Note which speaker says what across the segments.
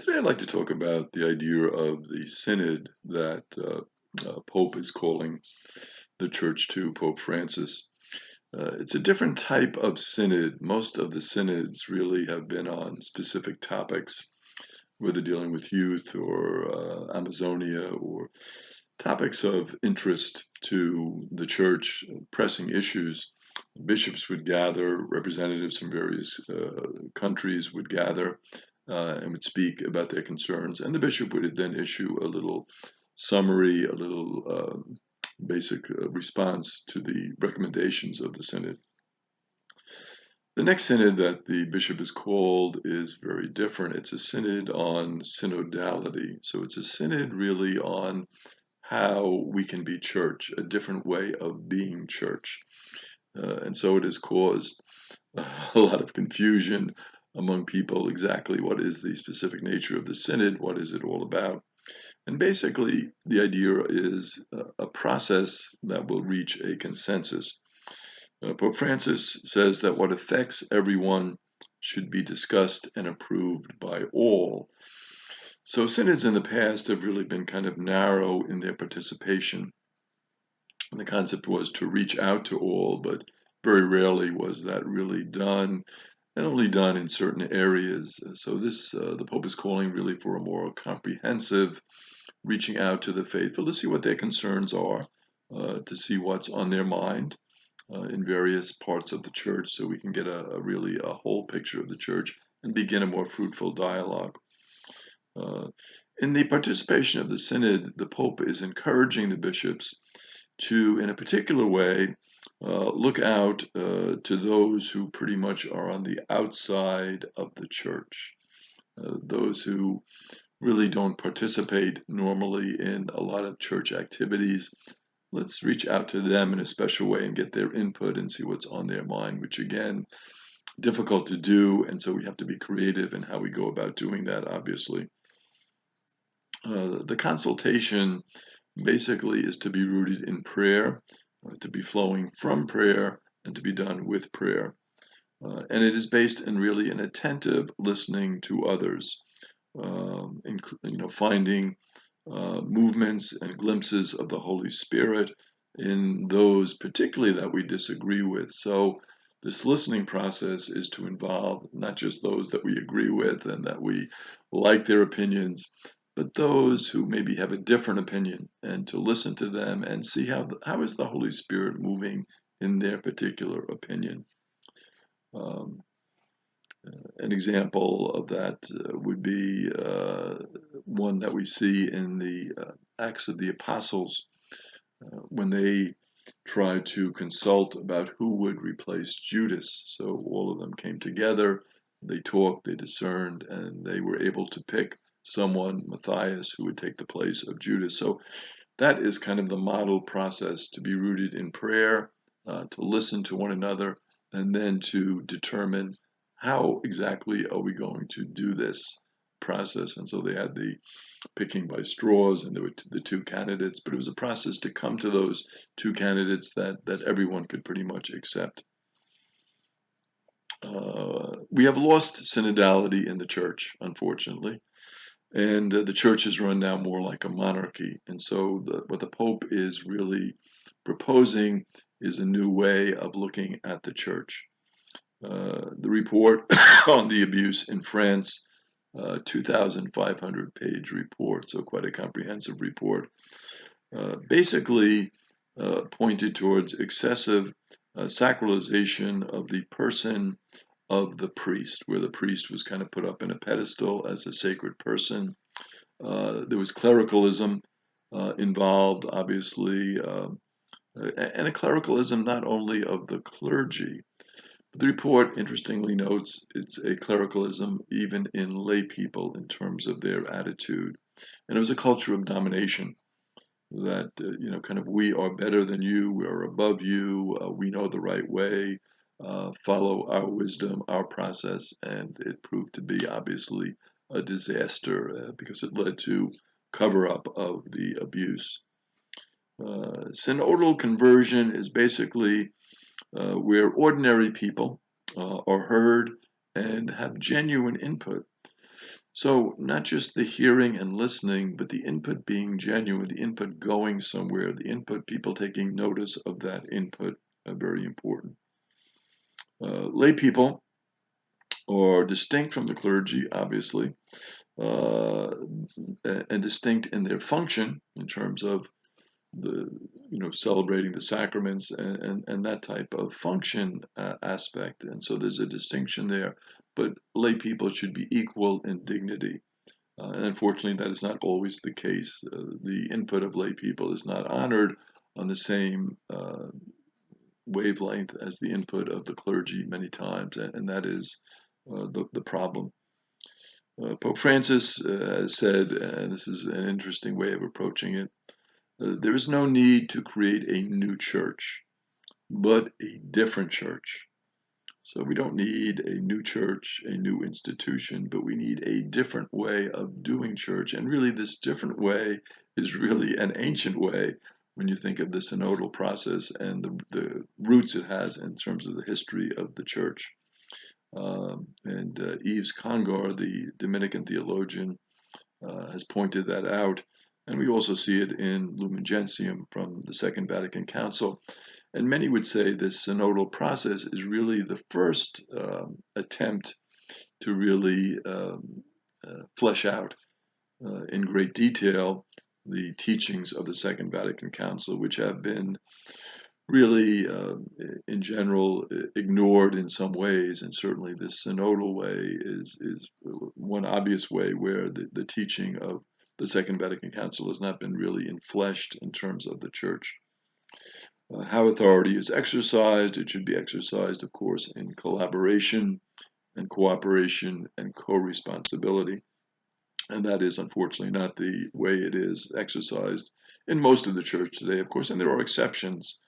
Speaker 1: Today I'd like to talk about the idea of the synod that Pope is calling the church to, Pope Francis. It's a different type of synod. Most of the synods really have been on specific topics, whether dealing with youth or Amazonia or topics of interest to the church, pressing issues. Bishops would gather, representatives from various countries would gather and would speak about their concerns, and the bishop would then issue a little summary, a little basic response to the recommendations of the synod. The next synod that the bishop is called is very different. It's a synod on synodality. So it's a synod really on how we can be church, a different way of being church. And so it has caused a lot of confusion among people exactly what is the specific nature of the synod, what is it all about. And basically, the idea is a process that will reach a consensus. Pope Francis says that what affects everyone should be discussed and approved by all. So synods in the past have really been kind of narrow in their participation. And the concept was to reach out to all, but very rarely was that really done, and only done in certain areas. So the Pope is calling really for a more comprehensive reaching out to the faithful to see what their concerns are, to see what's on their mind in various parts of the church, so we can get really a whole picture of the church and begin a more fruitful dialogue. In the participation of the Synod, the Pope is encouraging the bishops to, in a particular way, look out to those who pretty much are on the outside of the church, those who really don't participate normally in a lot of church activities. Let's reach out to them in a special way and get their input and see what's on their mind, which again, difficult to do, and so we have to be creative in how we go about doing that, obviously. The consultation basically is to be rooted in prayer, to be flowing from prayer, and to be done with prayer. And it is based in really an attentive listening to others, finding movements and glimpses of the Holy Spirit in those particularly that we disagree with. So this listening process is to involve not just those that we agree with and that we like their opinions, but those who maybe have a different opinion, and to listen to them and see how is the Holy Spirit moving in their particular opinion. An example of that would be one that we see in the Acts of the Apostles, when they tried to consult about who would replace Judas. So all of them came together, they talked, they discerned, and they were able to pick someone, Matthias, who would take the place of Judas. So that is kind of the model process, to be rooted in prayer, to listen to one another, and then to determine how exactly are we going to do this process. And so they had the picking by straws, and there were the two candidates, but it was a process to come to those two candidates that everyone could pretty much accept. We have lost synodality in the church, unfortunately, and the church is run now more like a monarchy. And so what the Pope is really proposing is a new way of looking at the church. The report on the abuse in France, 2,500-page report, so quite a comprehensive report, basically pointed towards excessive sacralization of the person of the priest, where the priest was kind of put up in a pedestal as a sacred person. There was clericalism involved, obviously, and a clericalism not only of the clergy. But the report, interestingly, notes it's a clericalism even in lay people in terms of their attitude. And it was a culture of domination that, kind of, we are better than you, we are above you, we know the right way, follow our wisdom, our process. And it proved to be, obviously, a disaster because it led to cover-up of the abuse. Synodal conversion is basically where ordinary people are heard and have genuine input So not just the hearing and listening, but the input being genuine, the input going somewhere, the input, people taking notice of that input, very important. Lay people are distinct from the clergy, obviously, and distinct in their function in terms of the celebrating the sacraments and that type of function aspect, and so there's a distinction there. But lay people should be equal in dignity, and unfortunately that is not always the case. The input of lay people is not honored on the same wavelength as the input of the clergy many times, and that is the problem. Pope Francis has said, and this is an interesting way of approaching it, there is no need to create a new church, but a different church. So we don't need a new church, a new institution, but we need a different way of doing church. And really, this different way is really an ancient way when you think of the synodal process and the roots it has in terms of the history of the church. And Yves Congar, the Dominican theologian, has pointed that out. And we also see it in Lumen Gentium from the Second Vatican Council. And many would say this synodal process is really the first attempt to really flesh out in great detail the teachings of the Second Vatican Council, which have been really, in general, ignored in some ways, and certainly this synodal way is one obvious way where the teaching of the Second Vatican Council has not been really enfleshed in terms of the Church. How authority is exercised, it should be exercised, of course, in collaboration and cooperation and co-responsibility. And that is unfortunately not the way it is exercised in most of the Church today, of course, and there are exceptions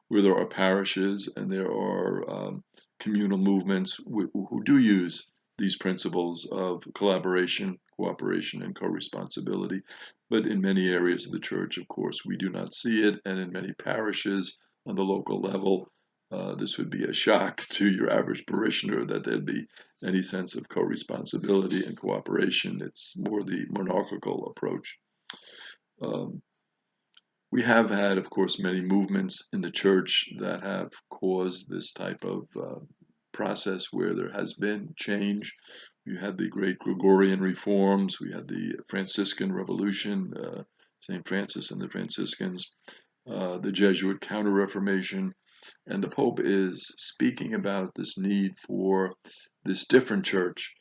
Speaker 1: where there are parishes and there are communal movements who do use these principles of collaboration, cooperation, and co-responsibility. But in many areas of the Church, of course, we do not see it. And in many parishes on the local level, this would be a shock to your average parishioner that there'd be any sense of co-responsibility and cooperation. It's more the monarchical approach. We have had, of course, many movements in the Church that have caused this type of process where there has been change. We had the great Gregorian reforms, we had the Franciscan Revolution, St. Francis and the Franciscans, the Jesuit Counter-Reformation, and the Pope is speaking about this need for this different church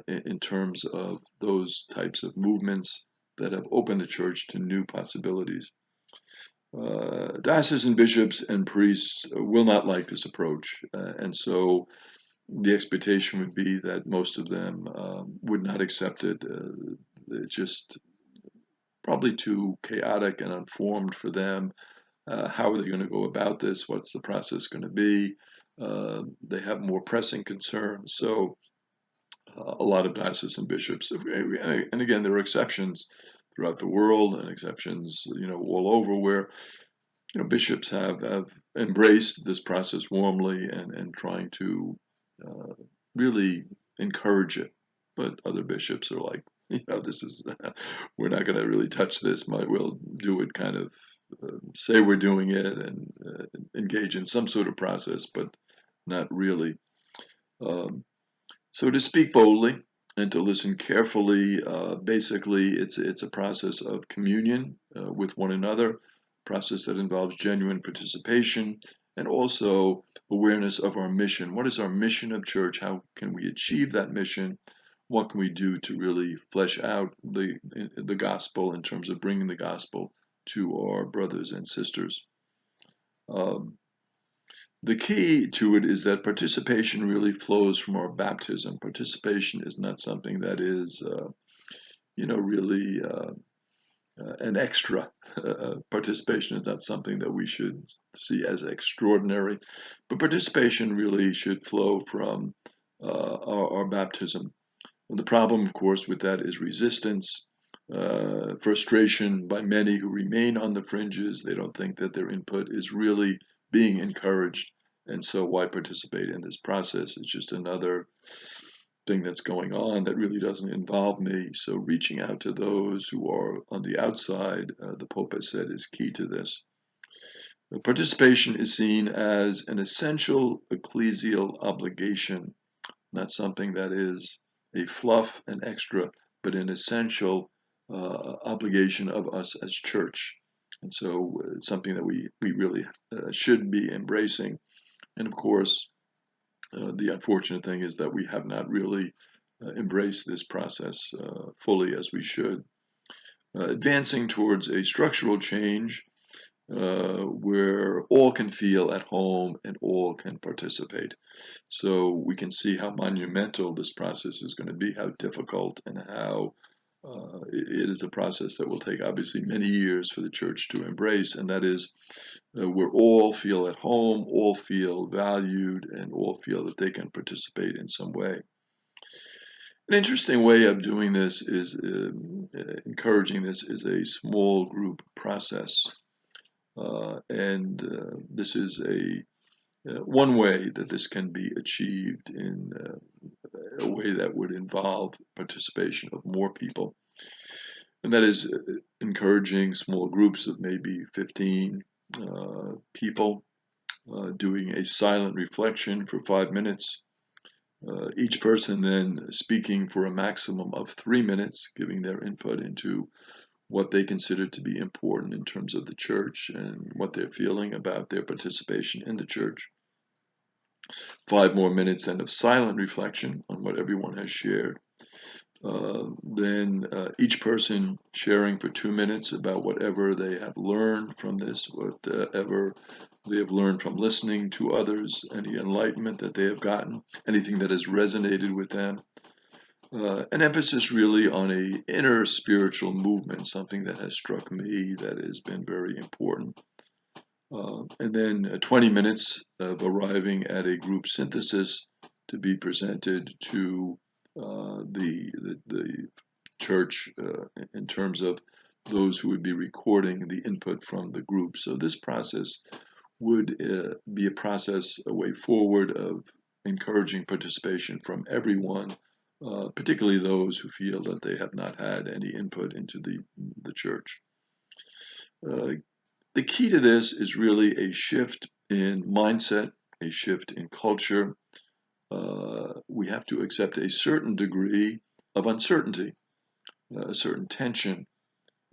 Speaker 1: in terms of those types of movements that have opened the Church to new possibilities. Diocesan bishops and priests will not like this approach, and so the expectation would be that most of them would not accept it. It's just probably too chaotic and unformed for them. How are they going to go about this? What's the process going to be? They have more pressing concerns. So a lot of diocesan bishops, and again, there are exceptions throughout the world and exceptions, all over where bishops have embraced this process warmly and trying to really encourage it. But other bishops are like, this is, we're not going to really touch this. We'll do it kind of, say we're doing it and engage in some sort of process, but not really. So to speak boldly and to listen carefully, basically it's a process of communion with one another, process that involves genuine participation and also awareness of our mission. What is our mission of church? How can we achieve that mission? What can we do to really flesh out the gospel in terms of bringing the gospel to our brothers and sisters? The key to it is that participation really flows from our baptism. Participation is not something that is, really an extra. Participation is not something that we should see as extraordinary, but participation really should flow from our baptism. And the problem, of course, with that is resistance, frustration by many who remain on the fringes. They don't think that their input is really being encouraged, and so why participate in this process? It's just another thing that's going on that really doesn't involve me. So reaching out to those who are on the outside, the Pope has said, is key to this. Participation is seen as an essential ecclesial obligation, not something that is a fluff and extra, but an essential obligation of us as church. And so it's something that we really should be embracing. And of course, the unfortunate thing is that we have not really embraced this process fully as we should. Advancing towards a structural change where all can feel at home and all can participate. So we can see how monumental this process is going to be, how difficult, and how it is a process that will take obviously many years for the church to embrace, and that is where all feel at home, all feel valued, and all feel that they can participate in some way. An interesting way of doing this is encouraging this is a small group process. This is one way that this can be achieved in a way that would involve participation of more people. And that is encouraging small groups of maybe 15 people doing a silent reflection for 5 minutes. Each person then speaking for a maximum of 3 minutes, giving their input into what they consider to be important in terms of the church and what they're feeling about their participation in the church. 5 more minutes then of silent reflection on what everyone has shared. Then each person sharing for 2 minutes about whatever they have learned from this, whatever they have learned from listening to others, any enlightenment that they have gotten, anything that has resonated with them. An emphasis really on an inner spiritual movement, something that has struck me that has been very important. And then 20 minutes of arriving at a group synthesis to be presented to the church in terms of those who would be recording the input from the group. So this process would be a process, a way forward of encouraging participation from everyone, particularly those who feel that they have not had any input into the church. The key to this is really a shift in mindset, a shift in culture. We have to accept a certain degree of uncertainty, a certain tension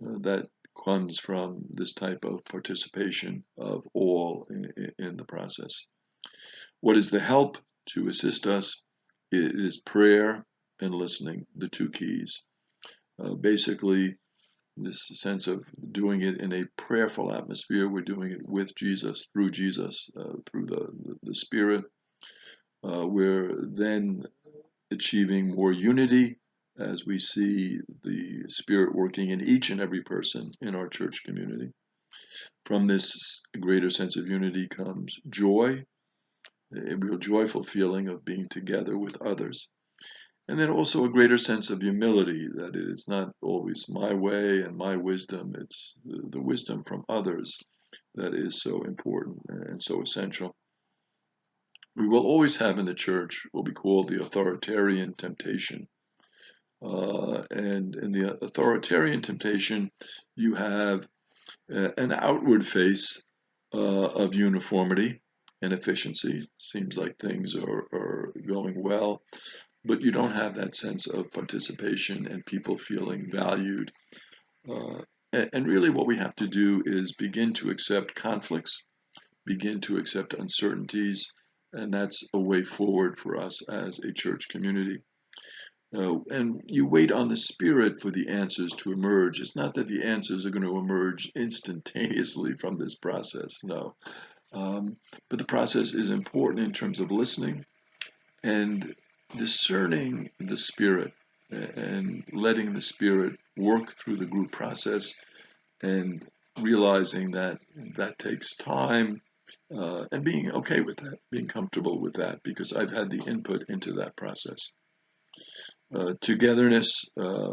Speaker 1: that comes from this type of participation of all in the process. What is the help to assist us? It is prayer and listening, the two keys. Basically, this sense of doing it in a prayerful atmosphere. We're doing it with Jesus, through the Spirit. We're then achieving more unity as we see the Spirit working in each and every person in our church community. From this greater sense of unity comes joy, a real joyful feeling of being together with others. And then also a greater sense of humility, that it is not always my way and my wisdom, it's the wisdom from others that is so important and so essential. We will always have in the church what we call the Authoritarian Temptation. And in the Authoritarian Temptation, you have an outward face of uniformity and efficiency. Seems like things are going well, but you don't have that sense of participation and people feeling valued. And really what we have to do is begin to accept conflicts, begin to accept uncertainties, and that's a way forward for us as a church community. And you wait on the Spirit for the answers to emerge. It's not that the answers are going to emerge instantaneously from this process, no. But the process is important in terms of listening and discerning the Spirit and letting the Spirit work through the group process and realizing that that takes time and being okay with that, being comfortable with that, because I've had the input into that process. Togetherness,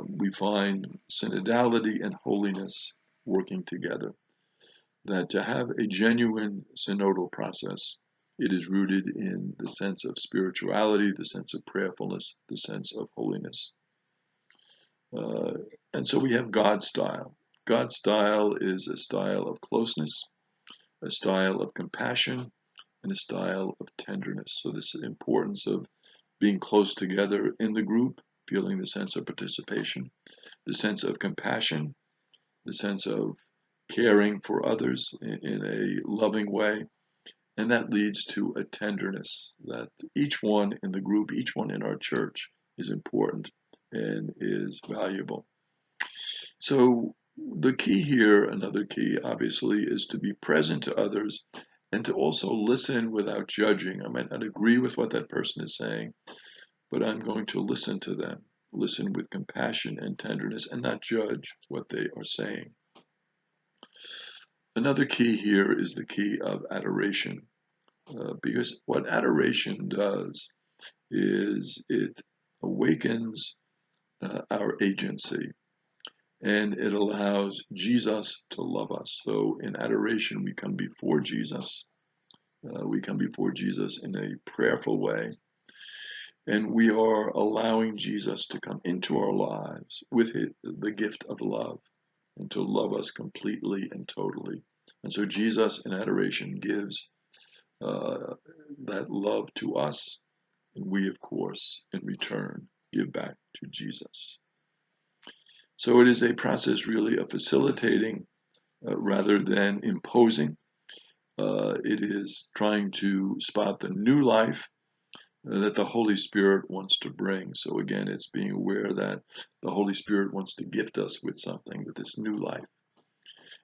Speaker 1: we find synodality and holiness working together. That to have a genuine synodal process It is rooted in the sense of spirituality, the sense of prayerfulness, the sense of holiness. And so we have God's style. God's style is a style of closeness, a style of compassion, and a style of tenderness. So this importance of being close together in the group, feeling the sense of participation, the sense of compassion, the sense of caring for others in a loving way. And that leads to a tenderness that each one in the group, each one in our church is important and is valuable. So the key here, another key obviously, is to be present to others and to also listen without judging. I might not agree with what that person is saying, but I'm going to listen to them, listen with compassion and tenderness, and not judge what they are saying. Another key here is the key of adoration, because what adoration does is it awakens our agency, and it allows Jesus to love us. So in adoration, we come before Jesus. We come before Jesus in a prayerful way, and we are allowing Jesus to come into our lives with the gift of love and to love us completely and totally. And so Jesus in adoration gives that love to us, and we, of course, in return, give back to Jesus. So it is a process really of facilitating rather than imposing. It is trying to spot the new life that the Holy Spirit wants to bring. So again, it's being aware that the Holy Spirit wants to gift us with something, with this new life.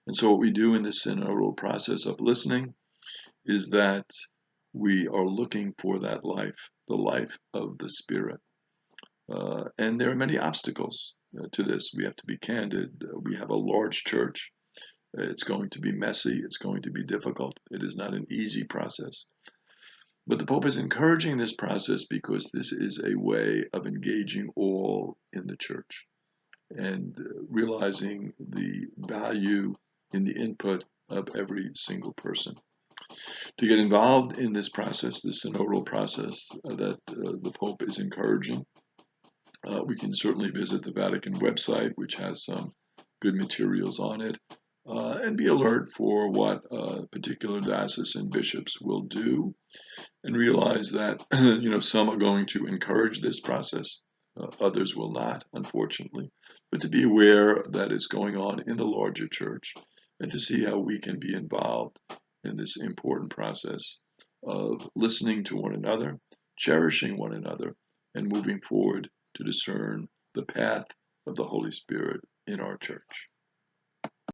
Speaker 1: And so what we do in this synodal process of listening is that we are looking for that life, the life of the Spirit. And there are many obstacles to this. We have to be candid. We have a large church. It's going to be messy. It's going to be difficult. It is not an easy process. But the Pope is encouraging this process because this is a way of engaging all in the church and realizing the value in the input of every single person. To get involved in this process, the synodal process that the Pope is encouraging, we can certainly visit the Vatican website, which has some good materials on it, and be alert for what particular diocesan bishops will do, and realize that some are going to encourage this process, others will not, unfortunately, but to be aware that it's going on in the larger church, and to see how we can be involved in this important process of listening to one another, cherishing one another, and moving forward to discern the path of the Holy Spirit in our church.